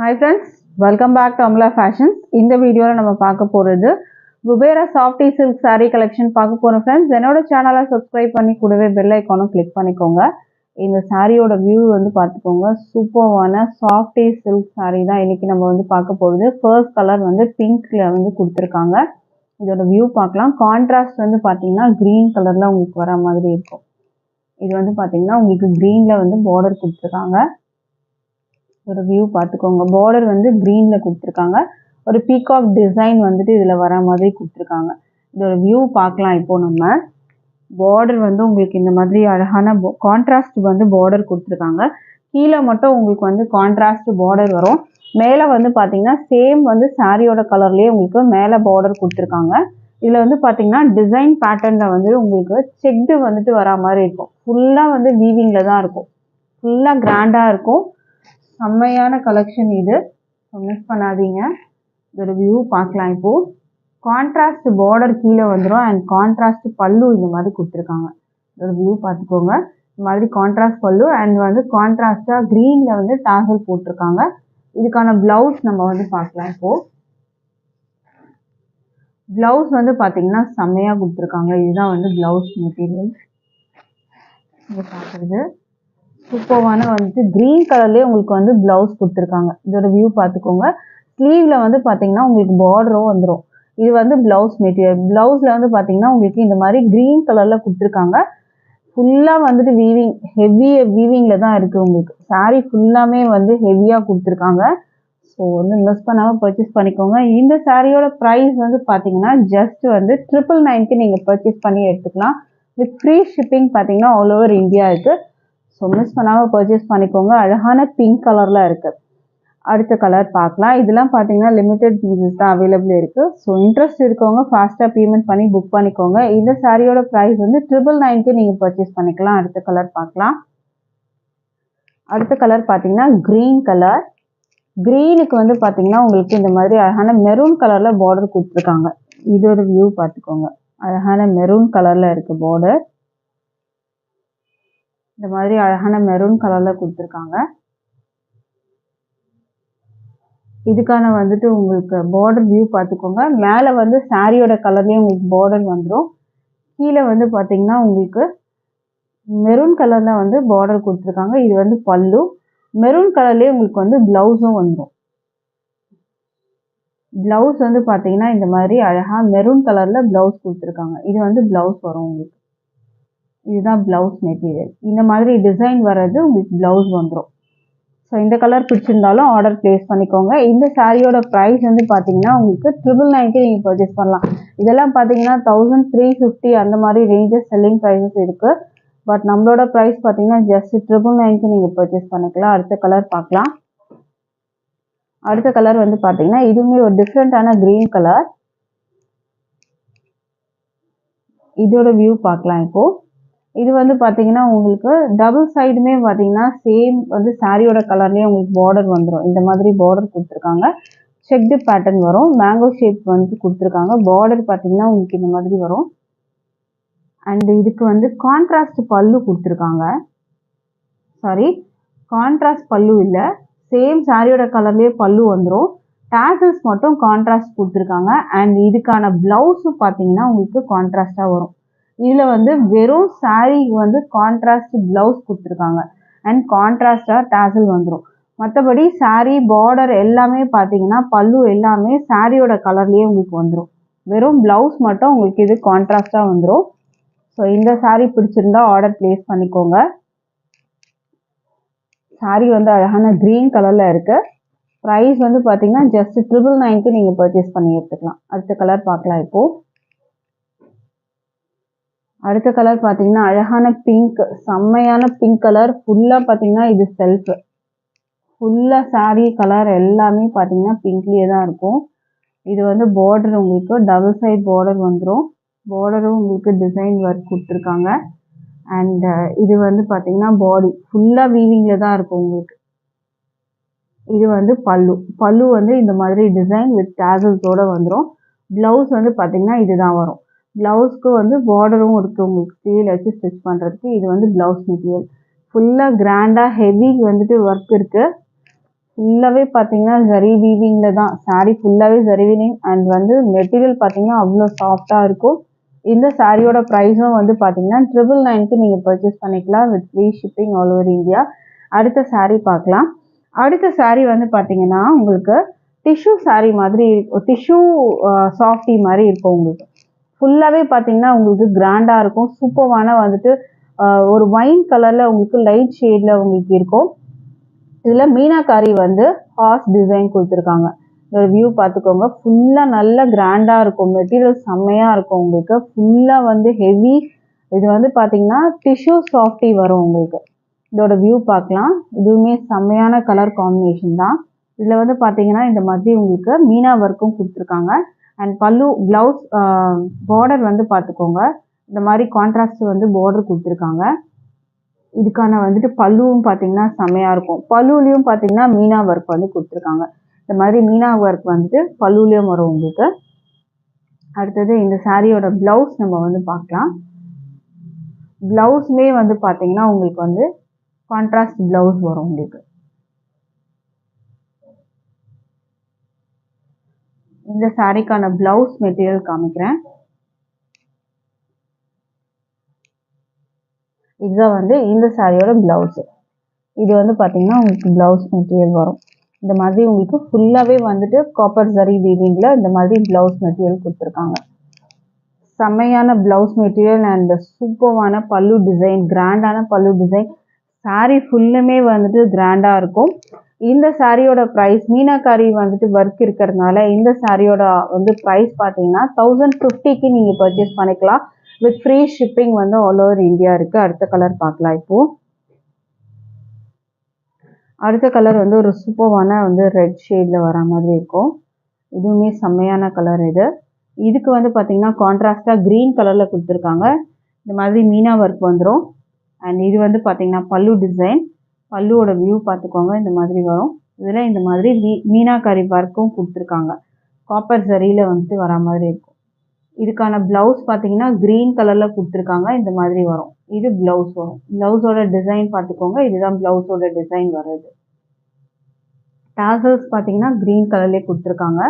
Hi friends, welcome back to Amla Fashions. இந்த வீடியோல நம்ம பார்க்க போறது Kubera softy silk saree collection பார்க்க போறோம் ஃப்ரெண்ட்ஸ். என்னோட சேனலை சப்ஸ்கிரைப் பண்ணி கூடவே பெல் ஐகானும் கிளிக் பண்ணிக்கோங்க. இந்த சாரியோட வியூ வந்து பார்த்துக்கோங்க. சூப்பரான சாஃப்டி சில்க் saree தான் இன்னைக்கு நம்ம வந்து பார்க்க போறது. ஃபர்ஸ்ட் கலர் வந்து பிங்க்ல வந்து கொடுத்துருக்காங்க. இதோட வியூ பார்க்கலாம். கான்ட்ராஸ்ட் வந்து பார்த்தீங்கன்னா கிரீன் கலர்ல உங்களுக்கு வர மாதிரி இருக்கும். இது வந்து பார்த்தீங்கன்னா உங்களுக்கு கிரீன்ல வந்து பார்டர் கொடுத்துருக்காங்க. ஒரு வியூ பார்த்துக்கோங்க. பார்டர் வந்து கிரீன்ல கொடுத்துருக்காங்க. ஒரு பீகாக் டிசைன் வந்துட்டு இதுல வர மாதிரி கொடுத்துருக்காங்க. இதோட வியூ பார்க்கலாம். இப்போ நம்ம பார்டர் வந்து உங்களுக்கு இந்த மாதிரி அழகான கான்ட்ராஸ்ட் வந்து பார்டர் கொடுத்துருக்காங்க. கீழே மட்டும் உங்களுக்கு வந்து கான்ட்ராஸ்ட் பார்டர் வரும். மேலே வந்து பார்த்தீங்கன்னா சேம் வந்து சாரியோட கலர்லேயே உங்களுக்கு மேலே பார்டர் கொடுத்துருக்காங்க. இதில் வந்து பார்த்தீங்கன்னா டிசைன் பேட்டர்னில் வந்து உங்களுக்கு செக்டு வந்துட்டு வரா மாதிரி இருக்கும். ஃபுல்லாக வந்து வீவிங்கில் தான் இருக்கும். ஃபுல்லாக கிராண்டாக இருக்கும். செம்மையான கலெக்ஷன் இது, மிஸ் பண்ணாதீங்க. இதோட வியூ பார்க்கலாம். இப்போ கான்ட்ராஸ்ட் பார்டர் கீழே வந்துடும் அண்ட் கான்ட்ராஸ்ட் பல்லு இந்த மாதிரி கொடுத்துருக்காங்க. இதோட வியூ பார்த்துக்கோங்க. இந்த மாதிரி கான்ட்ராஸ்ட் பல்லு அண்ட் வந்து கான்ட்ராஸ்டாக க்ரீனில் வந்து டாசல் போட்டிருக்காங்க. இதுக்கான ப்ளவுஸ் நம்ம வந்து பார்க்கலாம். இப்போது ப்ளவுஸ் வந்து பார்த்தீங்கன்னா செம்மையாக கொடுத்துருக்காங்க. இதுதான் வந்து ப்ளவுஸ் மெட்டீரியல். இதை பார்க்குறது சூப்பரான வந்துட்டு கிரீன் கலர்லேயே உங்களுக்கு வந்து ப்ளவுஸ் கொடுத்துருக்காங்க. இதோட வியூ பார்த்துக்கோங்க. ஸ்லீவில் வந்து பார்த்தீங்கன்னா உங்களுக்கு பார்டரும் வந்துடும். இது வந்து ப்ளவுஸ் மெட்டீரியல். ப்ளவுஸில் வந்து பார்த்தீங்கன்னா உங்களுக்கு இந்த மாதிரி க்ரீன் கலரில் கொடுத்துருக்காங்க. ஃபுல்லாக வந்துட்டு வீவிங் ஹெவி வீவிங்கில் தான் இருக்குது. உங்களுக்கு சாரீ ஃபுல்லாமே வந்து ஹெவியாக கொடுத்துருக்காங்க. ஸோ வந்து மிஸ் பண்ணாமல் பர்ச்சேஸ் பண்ணிக்கோங்க. இந்த சாரியோட ப்ரைஸ் வந்து பார்த்தீங்கன்னா ஜஸ்ட் வந்து 999 நீங்கள் பர்ச்சேஸ் பண்ணி எடுத்துக்கலாம். வித் ஃப்ரீ ஷிப்பிங் பார்த்தீங்கன்னா ஆல் ஓவர் இந்தியா இருக்குது. ஸோ மிஸ் பண்ணாமல் பர்ச்சேஸ் பண்ணிக்கோங்க. அழகான பிங்க் கலரில் இருக்குது. அடுத்த கலர் பார்க்கலாம். இதெல்லாம் பார்த்தீங்கன்னா லிமிடெட் பீசஸ் தான் அவைலபிள் இருக்குது. ஸோ இன்ட்ரெஸ்ட் இருக்கவங்க ஃபாஸ்ட்டாக பேமெண்ட் பண்ணி புக் பண்ணிக்கோங்க. இந்த சாரியோட ப்ரைஸ் வந்து 999 நீங்கள் பர்ச்சேஸ் பண்ணிக்கலாம். அடுத்த கலர் பார்க்கலாம். அடுத்த கலர் பார்த்தீங்கன்னா க்ரீன் கலர். க்ரீனுக்கு வந்து பார்த்தீங்கன்னா உங்களுக்கு இந்த மாதிரி அழகான மெரூன் கலரில் பார்டர் கொடுத்துருக்காங்க. இதோட வியூ பார்த்துக்கோங்க. அழகான மெரூன் கலரில் இருக்குது பார்டர். இந்த மாதிரி அழகான மெரூன் கலர்ல கொடுத்துருக்காங்க. இதுக்கான வந்துட்டு உங்களுக்கு பார்டர் வியூ பார்த்துக்கோங்க. மேலே வந்து சாரியோட கலர்லேயே உங்களுக்கு பார்டர் வந்துடும். கீழே வந்து பார்த்தீங்கன்னா உங்களுக்கு மெரூன் கலர்ல வந்து பார்டர் கொடுத்துருக்காங்க. இது வந்து பல்லு. மெரூன் கலர்லேயே உங்களுக்கு வந்து ப்ளவுஸும் வந்துடும். ப்ளவுஸ் வந்து பார்த்தீங்கன்னா இந்த மாதிரி அழகாக மெரூன் கலரில் ப்ளவுஸ் கொடுத்துருக்காங்க. இது வந்து ப்ளவுஸ் வரும் உங்களுக்கு. இதுதான் ப்ளவுஸ் மெட்டீரியல். இந்த மாதிரி டிசைன் வர்றது உங்களுக்கு ப்ளவுஸ் வந்துடும். ஸோ இந்த கலர் பிடிச்சிருந்தாலும் ஆர்டர் பிளேஸ் பண்ணிக்கோங்க. இந்த சாரியோட ப்ரைஸ் வந்து பார்த்தீங்கன்னா உங்களுக்கு 999 நீங்கள் பர்ச்சேஸ் பண்ணலாம். இதெல்லாம் பார்த்தீங்கன்னா 1350 அந்த மாதிரி ரேஞ்சஸ் செல்லிங் ப்ரைஸஸ் இருக்குது. பட் நம்மளோட ப்ரைஸ் பார்த்தீங்கன்னா ஜஸ்ட் 999 நீங்கள் பர்ச்சேஸ் பண்ணிக்கலாம். அடுத்த கலர் பார்க்கலாம். அடுத்த கலர் வந்து பார்த்தீங்கன்னா இதுவுமே ஒரு டிஃப்ரெண்ட்டான க்ரீன் கலர். இதோட வியூ பார்க்கலாம். இப்போது இது வந்து பார்த்தீங்கன்னா உங்களுக்கு டபுள் சைடுமே பார்த்தீங்கன்னா சேம் வந்து சாரியோட கலர்லேயே உங்களுக்கு பார்டர் வந்துடும். இந்த மாதிரி பார்டர் கொடுத்துருக்காங்க. செக்டு பேட்டர்ன் வரும். மேங்கோ ஷேப் வந்து கொடுத்துருக்காங்க. பார்டர் பார்த்தீங்கன்னா உங்களுக்கு இந்த மாதிரி வரும். அண்ட் இதுக்கு வந்து கான்ட்ராஸ்ட் பல்லு கொடுத்துருக்காங்க. சாரி, கான்ட்ராஸ்ட் பல்லு இல்லை, சேம் சாரியோட கலர்லேயே பல்லு வந்துடும். டாசல்ஸ் மட்டும் கான்ட்ராஸ்ட் கொடுத்துருக்காங்க. அண்ட் இதுக்கான ப்ளவுஸும் பார்த்தீங்கன்னா உங்களுக்கு கான்ட்ராஸ்டாக வரும். இதில் வந்து வெறும் சாரீ வந்து கான்ட்ராஸ்ட் ப்ளவுஸ் கொடுத்துருக்காங்க அண்ட் கான்ட்ராஸ்டாக டாசல் வந்துடும். மற்றபடி சாரீ பார்டர் எல்லாமே பார்த்தீங்கன்னா பல்லு எல்லாமே சாரியோட கலர்லேயே உங்களுக்கு வந்துடும். வெறும் ப்ளவுஸ் மட்டும் உங்களுக்கு இது கான்ட்ராஸ்டாக வந்துடும். ஸோ இந்த சாரீ பிடிச்சிருந்தா ஆர்டர் பிளேஸ் பண்ணிக்கோங்க. சாரீ வந்து அழகான க்ரீன் கலரில் இருக்குது. ப்ரைஸ் வந்து பார்த்தீங்கன்னா ஜஸ்ட் 999 நீங்கள் பர்ச்சேஸ் பண்ணி எடுத்துக்கலாம். அடுத்த கலர் பார்க்கலாம். இப்போது அடுத்த கலர் பார்த்தீங்கன்னா அழகான பிங்க், செம்மையான பிங்க் கலர். ஃபுல்லாக பார்த்தீங்கன்னா இது செல்ஃப். ஃபுல்லாக சாரீ கலர் எல்லாமே பார்த்தீங்கன்னா பிங்க்லேயே தான் இருக்கும். இது வந்து பார்டர் உங்களுக்கு டபுள் சைட் பார்டர் வந்துடும். பார்டரும் உங்களுக்கு டிசைன் ஒர்க் கொடுத்துருக்காங்க. அண்ட் இது வந்து பார்த்தீங்கன்னா பாடி ஃபுல்லாக வீவிங்கில் தான் இருக்கும் உங்களுக்கு. இது வந்து பல்லு. பல்லு வந்து இந்த மாதிரி டிசைன் வித் டாசல்ஸோடு வந்துடும். ப்ளவுஸ் வந்து பார்த்தீங்கன்னா இதுதான் வரும். ப்ளவுஸ்க்கு வந்து பார்டரும் இருக்குது உங்களுக்கு ஸ்டீல் வச்சு ஸ்டிச் பண்ணுறதுக்கு. இது வந்து ப்ளவுஸ் மெட்டீரியல். ஃபுல்லாக கிராண்டாக ஹெவி வந்துட்டு ஒர்க் இருக்குது. ஃபுல்லாகவே பார்த்தீங்கன்னா ஜரி வீவிங்கில் தான் saree ஃபுல்லாகவே ஜரி வீவிங் அண்ட் வந்து மெட்டீரியல் பார்த்தீங்கன்னா அவ்வளோ சாஃப்டாக இருக்கும். இந்த சாரியோட ப்ரைஸும் வந்து பார்த்தீங்கன்னா 999க்கு நீங்கள் பர்ச்சேஸ் பண்ணிக்கலாம் with free shipping all over India. அடுத்த saree பார்க்கலாம். அடுத்த saree வந்து பார்த்தீங்கன்னா உங்களுக்கு டிஷ்யூ saree மாதிரி டிஷ்யூ சாஃப்டி மாதிரி இருக்கும். உங்களுக்கு ஃபுல்லாகவே பார்த்தீங்கன்னா உங்களுக்கு கிராண்டாக இருக்கும். சூப்பரான வந்துட்டு ஒரு ஒயின் கலரில் உங்களுக்கு லைட் ஷேடில் உங்களுக்கு இருக்கும். இதில் மீனாக்காரி வந்து ஹார்ஸ் டிசைன் கொடுத்துருக்காங்க. இதோட வியூ பார்த்துக்கோங்க. ஃபுல்லாக நல்ல கிராண்டாக இருக்கும். மெட்டீரியல் செம்மையாக இருக்கும். உங்களுக்கு ஃபுல்லாக வந்து ஹெவி. இது வந்து பார்த்தீங்கன்னா டிஷ்யூ சாஃப்டி வரும் உங்களுக்கு. இதோட வியூ பார்க்கலாம். இதுவுமே செம்மையான கலர் காம்பினேஷன் தான். இதில் வந்து பார்த்தீங்கன்னா இந்த மாதிரி உங்களுக்கு மீனா ஒர்க்கும் கொடுத்துருக்காங்க. அண்ட் பல்லு ப்ளவுஸ் பார்டர் வந்து பார்த்துக்கோங்க. இந்த மாதிரி கான்ட்ராஸ்ட் வந்து பார்டர் கொடுத்துருக்காங்க. இதுக்கான வந்துட்டு பல்லுவும் பார்த்தீங்கன்னா செம்மையாக இருக்கும். பல்லுலையும் பார்த்தீங்கன்னா மீனா ஒர்க் வந்து கொடுத்துருக்காங்க. இந்த மாதிரி மீனா ஒர்க் வந்துட்டு பல்லுலையும் வரும் உங்களுக்கு. அடுத்தது இந்த சாரியோட ப்ளவுஸ் நம்ம வந்து பார்க்கலாம். ப்ளவுஸுமே வந்து பார்த்தீங்கன்னா உங்களுக்கு வந்து கான்ட்ராஸ்ட் ப்ளவுஸ் வரும் உங்களுக்கு. இந்த சாரிக்கான ப்ளவுஸ் மெட்டீரியல் காமிக்கிறேன். இதுதான் வந்து இந்த சாரியோட ப்ளவுஸு. இது வந்து பார்த்தீங்கன்னா உங்களுக்கு ப்ளவுஸ் மெட்டீரியல் வரும். இந்த மாதிரி உங்களுக்கு ஃபுல்லாகவே வந்துட்டு காப்பர் ஜரி வீவிங்கில் இந்த மாதிரி ப்ளவுஸ் மெட்டீரியல் கொடுத்துருக்காங்க. செம்மையான ப்ளவுஸ் மெட்டீரியல் அண்ட் சூப்பரான பல்லு டிசைன், கிராண்டான பல்லு டிசைன். சாரீ ஃபுல்லுமே வந்துட்டு கிராண்டாக இருக்கும். இந்த சாரியோட ப்ரைஸ் மீனாக்காரி வந்துட்டு ஒர்க் இருக்கிறதுனால இந்த சாரியோட வந்து ப்ரைஸ் பார்த்தீங்கன்னா 1050க்கு நீங்கள் பர்ச்சேஸ் பண்ணிக்கலாம் வித் ஃப்ரீ ஷிப்பிங் வந்து ஆல் ஓவர் இந்தியா இருக்குது. அடுத்த கலர் பார்க்கலாம். இப்போது அடுத்த கலர் வந்து ஒரு சூப்பரான வந்து ரெட் ஷேடில் வர மாதிரி இருக்கும். இதுவுமே செம்மையான கலர் இது. இதுக்கு வந்து பார்த்தீங்கன்னா கான்ட்ராஸ்டாக க்ரீன் கலரில் கொடுத்துருக்காங்க. இந்த மாதிரி மீனா ஒர்க் வந்துடும். அண்ட் இது வந்து பார்த்தீங்கன்னா பல்லு டிசைன். பல்லுவோட வியூ பார்த்துக்கோங்க. இந்த மாதிரி வரும். இதில் இந்த மாதிரி மீனாக்காரி ஒர்க்கும் கொடுத்துருக்காங்க. காப்பர் ஜரியில் வந்துட்டு வர மாதிரி இருக்கும். இதுக்கான ப்ளவுஸ் பார்த்தீங்கன்னா க்ரீன் கலரில் கொடுத்துருக்காங்க. இந்த மாதிரி வரும். இது ப்ளவுஸ் வரும். ப்ளவுஸோட டிசைன் பார்த்துக்கோங்க. இதுதான் ப்ளவுஸோட டிசைன் வருது. டாசல்ஸ் பார்த்தீங்கன்னா க்ரீன் கலர்லேயே கொடுத்துருக்காங்க.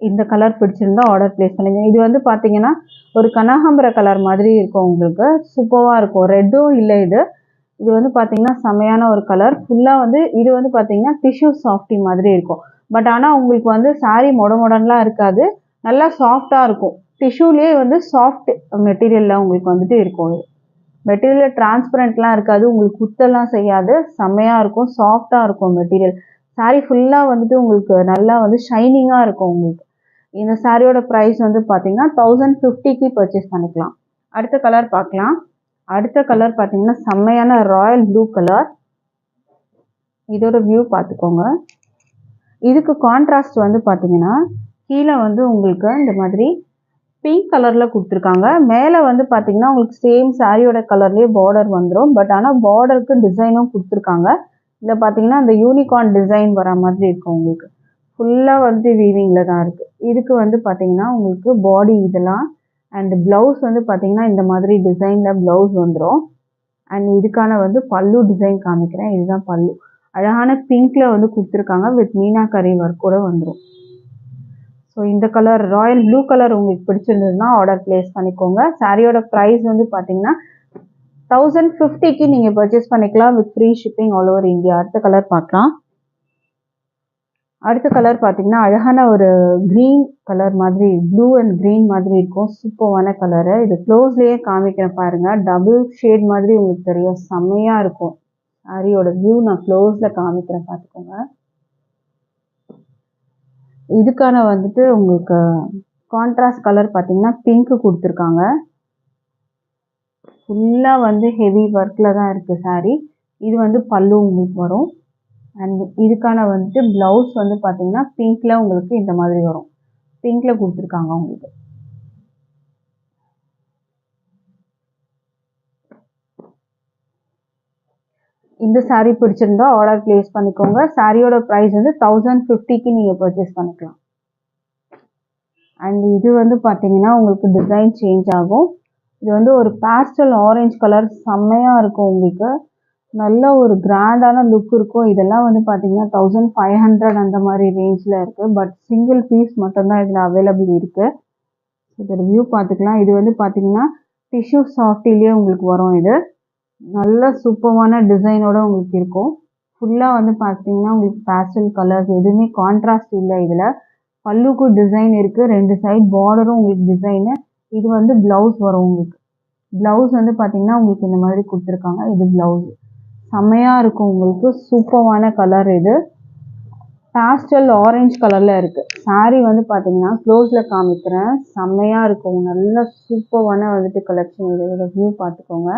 இந்த கலர் பிடிச்சிருந்தா ஆர்டர் பிளேஸ் பண்ணுங்க. இது வந்து பார்த்தீங்கன்னா ஒரு கனகாம்பர கலர் மாதிரி இருக்கும் உங்களுக்கு. சூப்பராக இருக்கும். ரெட்டும் இல்லை இது. இது வந்து பார்த்தீங்கன்னா செம்மையான ஒரு கலர். ஃபுல்லாக வந்து இது வந்து பார்த்தீங்கன்னா டிஷ்யூ சாஃப்டி மாதிரி இருக்கும். பட் ஆனால் உங்களுக்கு வந்து சாரீ மொடலாம் இருக்காது. நல்லா சாஃப்டாக இருக்கும். டிஷ்யூலேயே வந்து சாஃப்ட் மெட்டீரியலில் உங்களுக்கு வந்துட்டு இருக்கும். மெட்டீரியல் டிரான்ஸ்பரண்ட்லாம் இருக்காது. உங்களுக்கு குத்தெல்லாம் செய்யாது. செம்மையாக இருக்கும். சாஃப்டாக இருக்கும் மெட்டீரியல். சாரீ ஃபுல்லாக வந்துட்டு உங்களுக்கு நல்லா வந்து ஷைனிங்காக இருக்கும் உங்களுக்கு. இந்த சாரியோட ப்ரைஸ் வந்து பார்த்தீங்கன்னா 1050க்கு பர்ச்சேஸ் பண்ணிக்கலாம். அடுத்த கலர் பார்க்கலாம். அடுத்த கலர் பார்த்தீங்கன்னா செம்மையான ராயல் ப்ளூ கலர். இதோட வியூ பார்த்துக்கோங்க. இதுக்கு கான்ட்ராஸ்ட் வந்து பார்த்தீங்கன்னா கீழே வந்து உங்களுக்கு இந்த மாதிரி பிங்க் கலரில் கொடுத்துருக்காங்க. மேலே வந்து பார்த்தீங்கன்னா உங்களுக்கு சேம் சாரியோட கலர்லேயே பார்டர் வந்துடும். பட் ஆனால் பார்டருக்கு டிசைனும் கொடுத்துருக்காங்க. இதில் பார்த்தீங்கன்னா இந்த யூனிகார்ன் டிசைன் வர மாதிரி இருக்கும் உங்களுக்கு. ஃபுல்லாக வந்து வீவிங்கில் தான் இருக்குது. இதுக்கு வந்து பார்த்தீங்கன்னா உங்களுக்கு பாடி இதெல்லாம் அண்ட் ப்ளவுஸ் வந்து பார்த்தீங்கன்னா இந்த மாதிரி டிசைனில் ப்ளவுஸ் வந்துடும். அண்ட் இதுக்கான வந்து பல்லு டிசைன் காமிக்கிறேன். இதுதான் பல்லு. அழகான பிங்க்கில் வந்து கொடுத்துருக்காங்க வித் மீனாக்கரி ஒர்க் கூட வந்துடும். ஸோ இந்த கலர் ராயல் ப்ளூ கலர் உங்களுக்கு பிடிச்சிருந்ததுன்னா ஆர்டர் பிளேஸ் பண்ணிக்கோங்க. சாரியோட ப்ரைஸ் வந்து பார்த்தீங்கன்னா 1050க்கு நீங்கள் பர்ச்சேஸ் பண்ணிக்கலாம் with free shipping all over India. அடுத்த கலர் பார்க்கலாம். அடுத்த கலர் பார்த்தீங்கன்னா அழகான ஒரு க்ரீன் கலர் மாதிரி, ப்ளூ அண்ட் க்ரீன் மாதிரி இருக்கும். சூப்பரான கலரு. இது க்ளோஸ்லேயே காமிக்கிறேன் பாருங்கள். டபுள் ஷேட் மாதிரி உங்களுக்கு தெரியும். செம்மையாக இருக்கும். சாரியோட வியூ நான் க்ளோஸில் காமிக்கிறேன் பார்த்துக்கோங்க. இதுக்கான வந்துட்டு உங்களுக்கு கான்ட்ராஸ்ட் கலர் பார்த்தீங்கன்னா பிங்க்கு கொடுத்துருக்காங்க. ஃபுல்லாக வந்து ஹெவி ஒர்க்கில் தான் இருக்குது சாரீ. இது வந்து பல்லு உங்களுக்கு வரும். அண்ட் இதுக்கான வந்துட்டு ப்ளவுஸ் வந்து பார்த்தீங்கன்னா பிங்க்கில் உங்களுக்கு இந்த மாதிரி வரும். பிங்க்கில் கொடுத்துருக்காங்க உங்களுக்கு. இந்த சாரீ பிடிச்சிருந்தா ஆர்டர் பிளேஸ் பண்ணிக்கோங்க. சாரியோட ப்ரைஸ் வந்து 1050க்கு நீங்கள் பர்ச்சேஸ் பண்ணிக்கலாம். அண்ட் இது வந்து பார்த்தீங்கன்னா உங்களுக்கு டிசைன் சேஞ்ச் ஆகும். இது வந்து ஒரு பேஸ்டல் ஆரஞ்சு கலர் செம்மையாக இருக்கும் உங்களுக்கு. நல்ல ஒரு கிராண்டான லுக் இருக்கும். இதெல்லாம் வந்து பார்த்தீங்கன்னா 1500 அந்த மாதிரி ரேஞ்சில் இருக்குது. பட் சிங்கிள் பீஸ் மட்டும்தான் இதில் அவைலபிள் இருக்குது. இதோட வியூ பார்த்துக்கலாம். இது வந்து பார்த்தீங்கன்னா டிஷ்யூ சாஃப்டிலேயே உங்களுக்கு வரும். இது நல்ல சூப்பரான டிசைனோட உங்களுக்கு இருக்கும். ஃபுல்லாக வந்து பார்த்தீங்கன்னா உங்களுக்கு பேஸ்டல் கலர்ஸ் எதுவுமே கான்ட்ராஸ்ட் இல்லை. இதில் பல்லுக்கு டிசைன் இருக்குது. 2 சைட் பார்டரும் உங்களுக்கு டிசைனு. இது வந்து ப்ளவுஸ் வரும் உங்களுக்கு. ப்ளவுஸ் வந்து பார்த்தீங்கன்னா உங்களுக்கு இந்த மாதிரி கொடுத்துருக்காங்க. இது ப்ளவுஸ் செம்மையாக இருக்கும் உங்களுக்கு. சூப்பரான கலர் இது. பேஸ்டல் ஆரஞ்சு கலரில் இருக்குது. சாரீ வந்து பார்த்தீங்கன்னா க்ளோஸில் காமிக்கிறேன். செம்மையாக இருக்கும். நல்ல சூப்பரான வந்துட்டு கலெக்ஷன். இதோட வியூ பார்த்துக்கோங்க.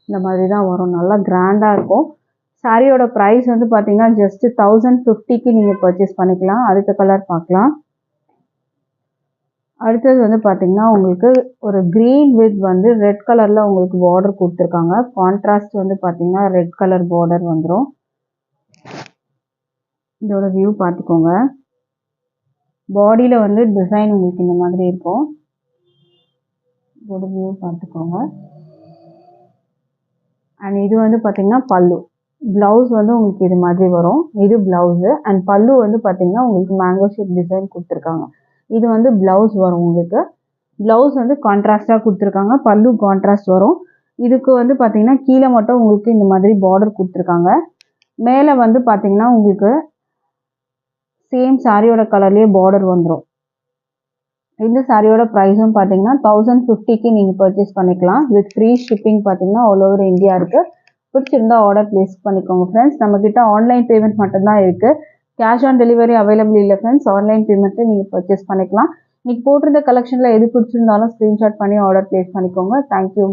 இந்த மாதிரி தான் வரும். நல்லா கிராண்டாக இருக்கும். சாரியோட ப்ரைஸ் வந்து பார்த்தீங்கன்னா ஜஸ்ட் 1050க்கு நீங்கள் பர்ச்சேஸ் பண்ணிக்கலாம். அடுத்த கலர் பார்க்கலாம். அடுத்தது வந்து பார்த்தீங்கன்னா உங்களுக்கு ஒரு க்ரீன் வித் வந்து ரெட் கலரில் உங்களுக்கு பார்டர் கொடுத்துருக்காங்க. கான்ட்ராஸ்ட் வந்து பார்த்தீங்கன்னா ரெட் கலர் பார்டர் வந்துடும். இதோட வியூ பார்த்துக்கோங்க. பாடியில் வந்து டிசைன் உங்களுக்கு இந்த மாதிரி இருக்கும். இதோட வியூ பார்த்துக்கோங்க. அண்ட் இது வந்து பார்த்தீங்கன்னா பல்லு. ப்ளவுஸ் வந்து உங்களுக்கு இது மாதிரி வரும். இது ப்ளவுஸு. அண்ட் பல்லு வந்து பார்த்தீங்கன்னா உங்களுக்கு மேங்கோ ஷேப் டிசைன் கொடுத்துருக்காங்க. இது வந்து ப்ளவுஸ் வரும் உங்களுக்கு. ப்ளவுஸ் வந்து கான்ட்ராஸ்டாக கொடுத்துருக்காங்க. பல்லு கான்ட்ராஸ்ட் வரும். இதுக்கு வந்து பார்த்தீங்கன்னா கீழே மட்டும் உங்களுக்கு இந்த மாதிரி பார்டர் கொடுத்துருக்காங்க. மேலே வந்து பார்த்தீங்கன்னா உங்களுக்கு சேம் சாரியோட கலர்லேயே பார்டர் வந்துடும். இந்த சாரியோட ப்ரைஸும் பார்த்தீங்கன்னா 1050க்கு நீங்கள் பர்ச்சேஸ் பண்ணிக்கலாம். வித் ஃப்ரீ ஷிப்பிங் பார்த்தீங்கன்னா ஆல் ஓவர் இந்தியா இருக்குது. பிடிச்சிருந்தா ஆர்டர் ப்ளேஸ் பண்ணிக்கோங்க ஃப்ரெண்ட்ஸ். நம்மக்கிட்ட ஆன்லைன் பேமெண்ட் மட்டும்தான் இருக்குது. கேஷ் ஆன் டெலிவரி அவைலபிள் இல்லை ஃப்ரெண்ட்ஸ். ஆன்லைன் பேமெண்ட்டை நீங்கள் பர்ச்சேஸ் பண்ணிக்கலாம். இன்றைக்கி போட்டிருந்த கலெக்ஷனில் எது பிடிச்சிருந்தாலும் ஸ்க்ரீன்ஷாட் பண்ணி ஆர்டர் ப்ளேஸ் பண்ணிக்கோங்க. தேங்க்யூ.